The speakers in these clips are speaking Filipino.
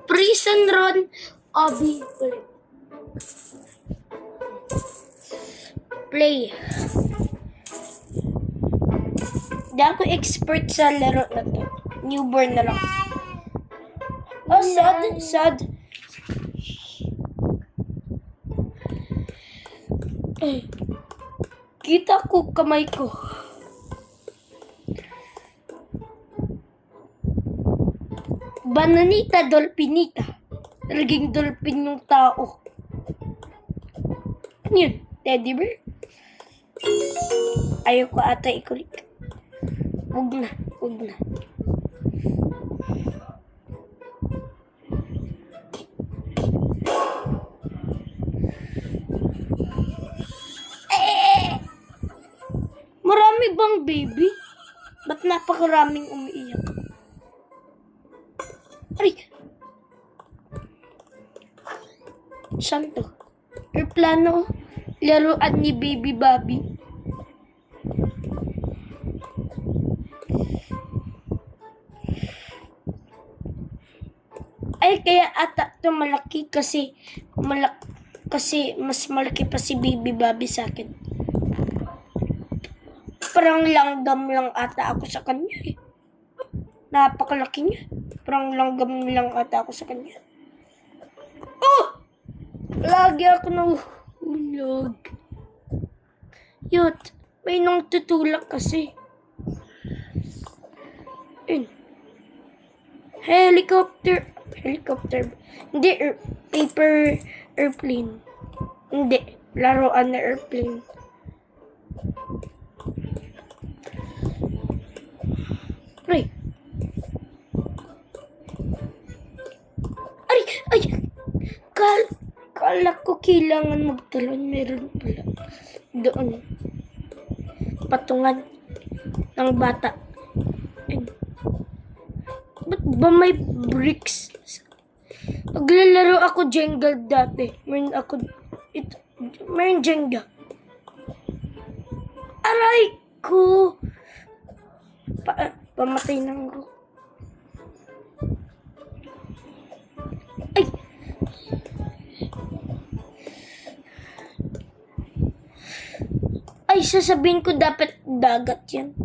Prison Run, Obi, ulit. Play. Di ako expert sa laro na to. Newborn na lang. Oh, sad. Ay, kita ko kamay ko. Bananita dolphinita. Naging dolphin yung tao. Ano yun? Teddy bear? Ayoko ata ikulik. Huwag na. Marami bang baby? Ba't napakaraming umiiyak? Ay! Saan to? Aeroplano, laruan ni Baby Bobby. Ay, kaya ata to malaki kasi mas malaki pa si Baby Bobby sa akin. Parang langgam lang ata ako sa kanya eh. Napakalaki niya. Parang langgam lang ata ako sa kanya. Oh! Lagi ako nahulog. Yut, may nang tutulak kasi. Ayun. Helicopter. Hindi, paper airplane. Hindi, laruan na airplane. Ay! Kala ko kailangan magtalon. Meron pala. Doon. Patungan ng bata. Ayun. Ba't ba may bricks? Paglalaro ako Jenga dati. Meron Jenga. Aray ko! Pamatay ng rook. Ay! Ay, sasabihin ko dapat dagat yan.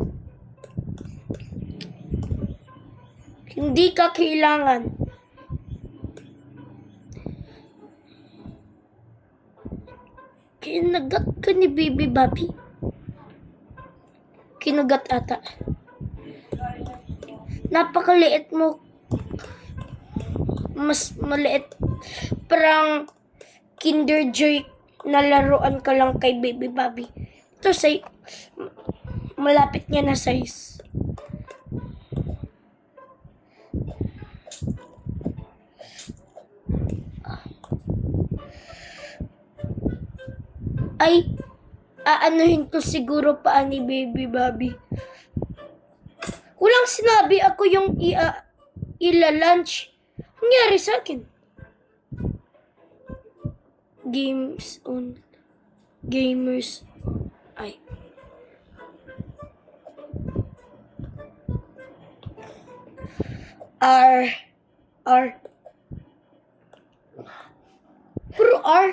Hindi ka kailangan. Kinagat ka ni Baby Bobby. Kinagat ata. Napakaliit mo. Mas maliit. Parang Kinder Joy na laruan ka lang kay Baby Bobby. Ito malapit niya na size. Ay, aanuhin ko siguro pa ni Baby Bobby. Walang sinabi ako yung ila-lunch. Nangyari sa akin. Gamers. Ay. R. Pro R.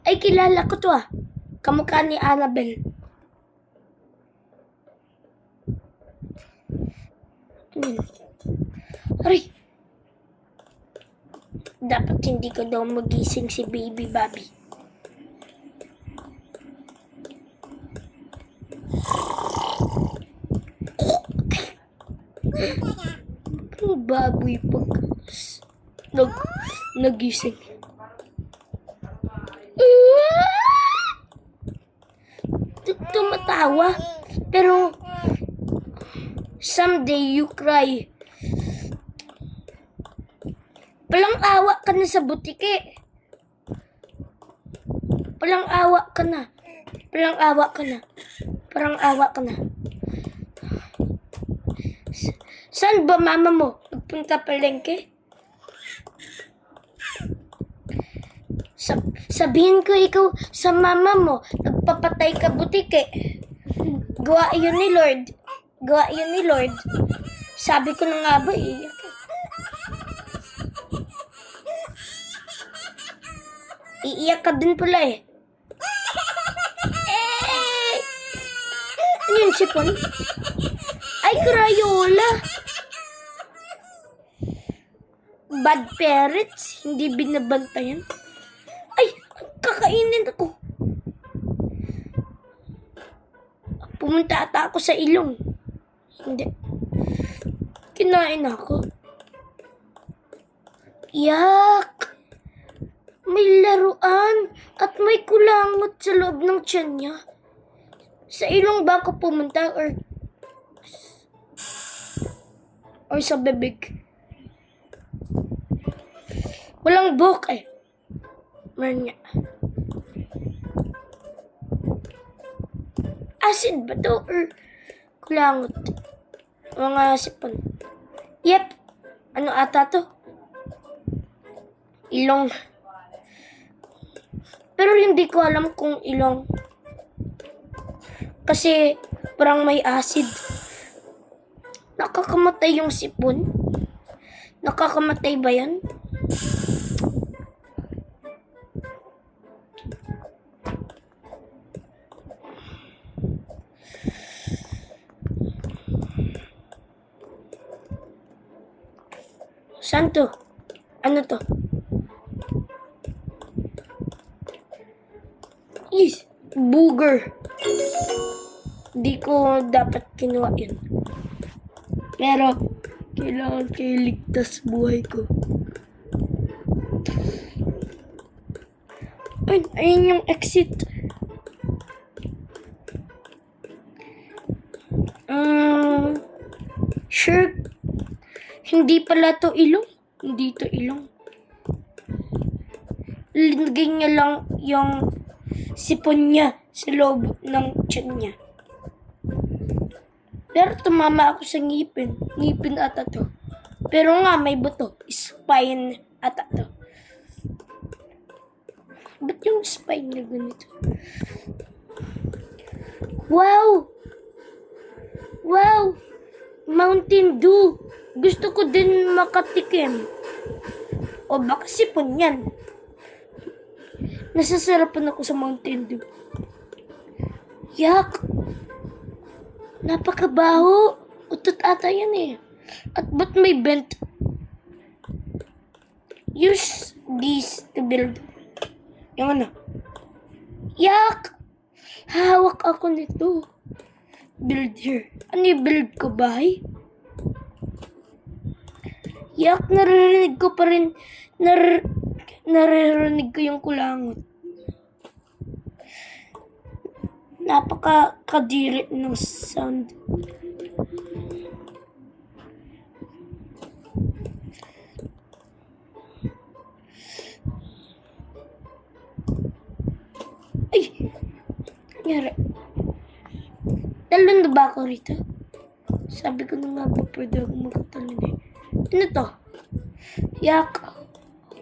Ay, kilala ko to ah. Kamukha ni Annabelle. Aray! Dapat hindi ko daw magising si Baby Bobby. Ang baboy pag nagising. Tumatawa. Pero someday you cry. Palang awa ka na sa butike. Palang awa ka na. Saan ba mama mo? Nagpunta palengke? Sabihin ko ikaw sa mama mo, nagpapatay ka butike. Gawa yun ni Lord. Gawa yun ni Lord. Sabi ko na nga ba, iiyak. Iiyak ka din pala eh. Ano yun, sipon? Ay, Crayola. Bad parents, hindi binabantayan. Ay, kakainin ako. Pumunta ata ako sa ilong. Hindi. Kinain ako. Yak! May laruan at may kulangot sa loob ng tiyan niya. Sa ilong ba ako pumunta or sa bibig? Walang buhok eh. Manya. Acid ba to or kulangot? Mga sipon. Yep. Ano ata to? Ilong. Pero hindi ko alam kung ilong. Kasi parang may acid. Nakakamatay yung sipon? Nakakamatay ba yan? Saan to? Ano to? Yes, booger. Di ko dapat kinuha yun. Pero, kailangan kayo ligtas buhay ko. Ayun yung exit. Sure. Hindi pala to ilong. Hindi to ilong. Linagay niya lang yung sipon niya sa loob ng tiyan niya. Pero tumama ako sa ngipin. Ngipin ata to. Pero nga may buto. Spine ata to. Ba't yung spine na ganito? Wow! Wow! Mountain Dew. Gusto ko din makatikim. O baka sipon yan. Nasasarapan ako sa Mountain Dew. Yak! Napakabaho. Utot ata yan eh. At ba't may bent? Use this to build. Yung ano? Yak! Hawak ako nito. Build here. Ano yung build ko, bahay? Yak, naririnig ko pa rin. Naririnig ko yung kulangot. Napaka-kadiri ng sound. Ay! Nangyari. Talon na ba ako rito? Sabi ko na nga ba pwede ako magkatalon eh. Ano to? Yak!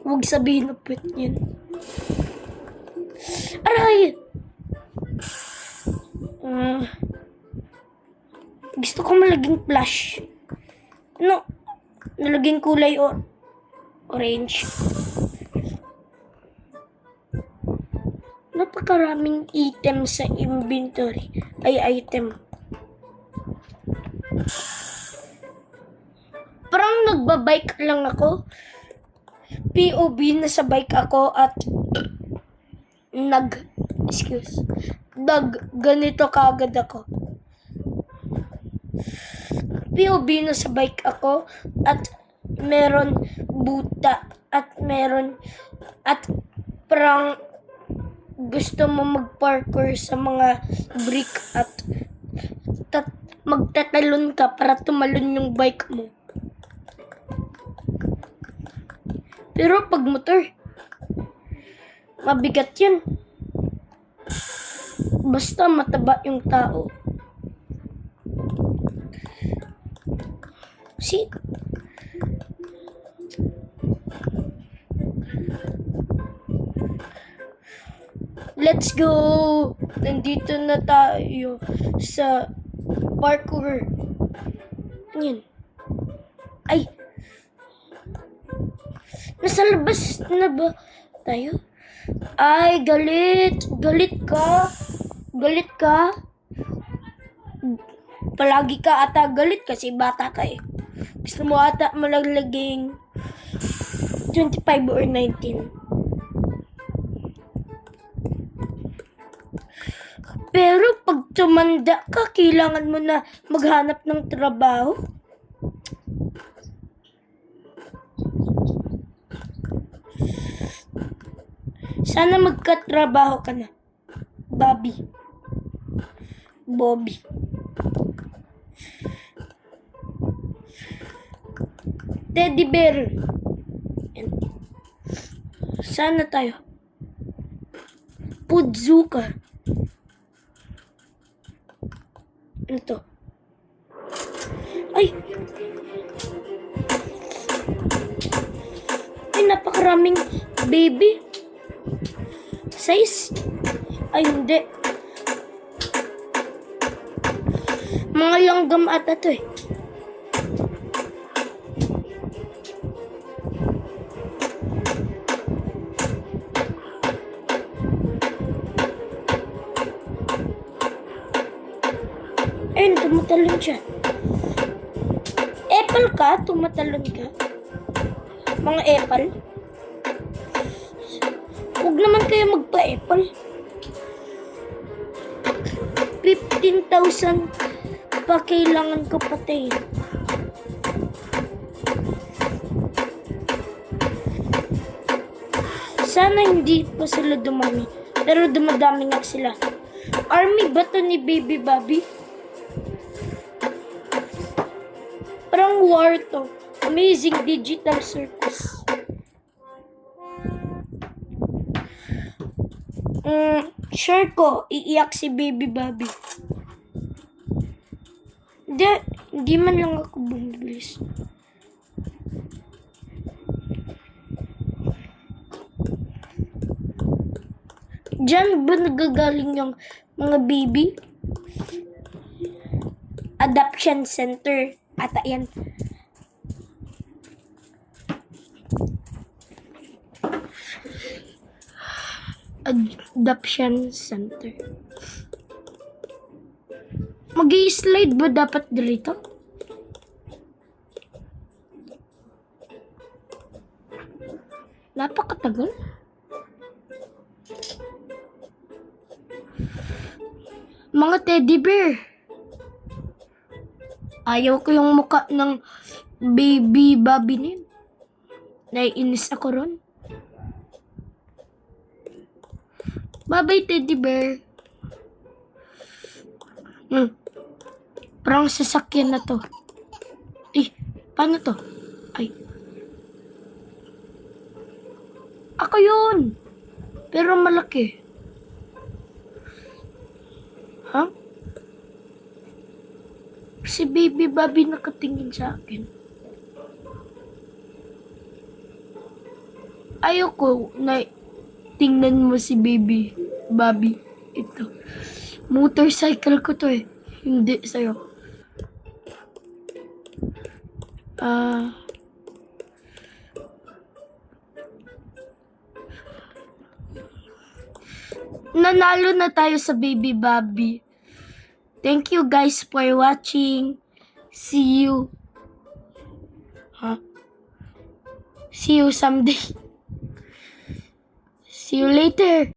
Huwag sabihin na pwet yan. Aray! Gusto ko malaging flash. Ano? Nalaging kulay orange. Napakaraming item sa inventory. Ay, item. Parang nagbabike lang ako. POV, nasa bike ako at ganito kagad ako. POV, nasa bike ako at meron buta at parang gusto mo mag-parkour sa mga brick at magtatalon ka para tumalon yung bike mo. Pero pag motor, mabigat yan. Basta mataba yung tao. See? Let's go! Nandito na tayo sa parkour. Yan. Ay! Nasa labas na ba tayo? Ay, galit! Galit ka! Galit ka! Palagi ka ata galit kasi bata ka eh. Gusto mo ata malaglaging 25 or 19. Pero pag tumanda ka, kailangan mo na maghanap ng trabaho. Sana magkatrabaho ka na. Bobby. Teddy bear. Yan. Sana tayo. Pudzuka. Ano to? Ay! Ay, napakaraming baby. Size? Ay, hindi. Mga langgam ata to eh. Ayun, tumatalon siya. Apple ka? Tumatalon ka? Mga apple? Huwag naman kayo magpa-apple. 15,000 pa kailangan ko patayin. Sana hindi pa sila dumami. Pero dumadami nga sila. Army ba to ni Baby Bobby? Parang war to. Amazing Digital Circus. Sure ko, iiyak si Baby Bobby. Hindi man lang ako bumibilis. Diyan ba nagagaling yung mga baby? Adoption center. Ata yan. Adoption center. Mag-i-slide ba dapat dito? Napakatagal. Mga teddy bear. Ayaw ko yung mukha ng Baby Bobby na yun. Naiinis ako ron. Bye-bye, teddy bear. Parang sasakyan na to. Eh, paano to? Ay. Ako yun. Pero malaki. Ha? Si Baby Bobby nakatingin sa akin. Ayoko na tingnan mo si Baby Bobby. Ito. Motorcycle ko to eh. Hindi sa'yo. Nanalo na tayo sa Baby Bobby. Thank you guys for watching. See you. See you someday. See you later.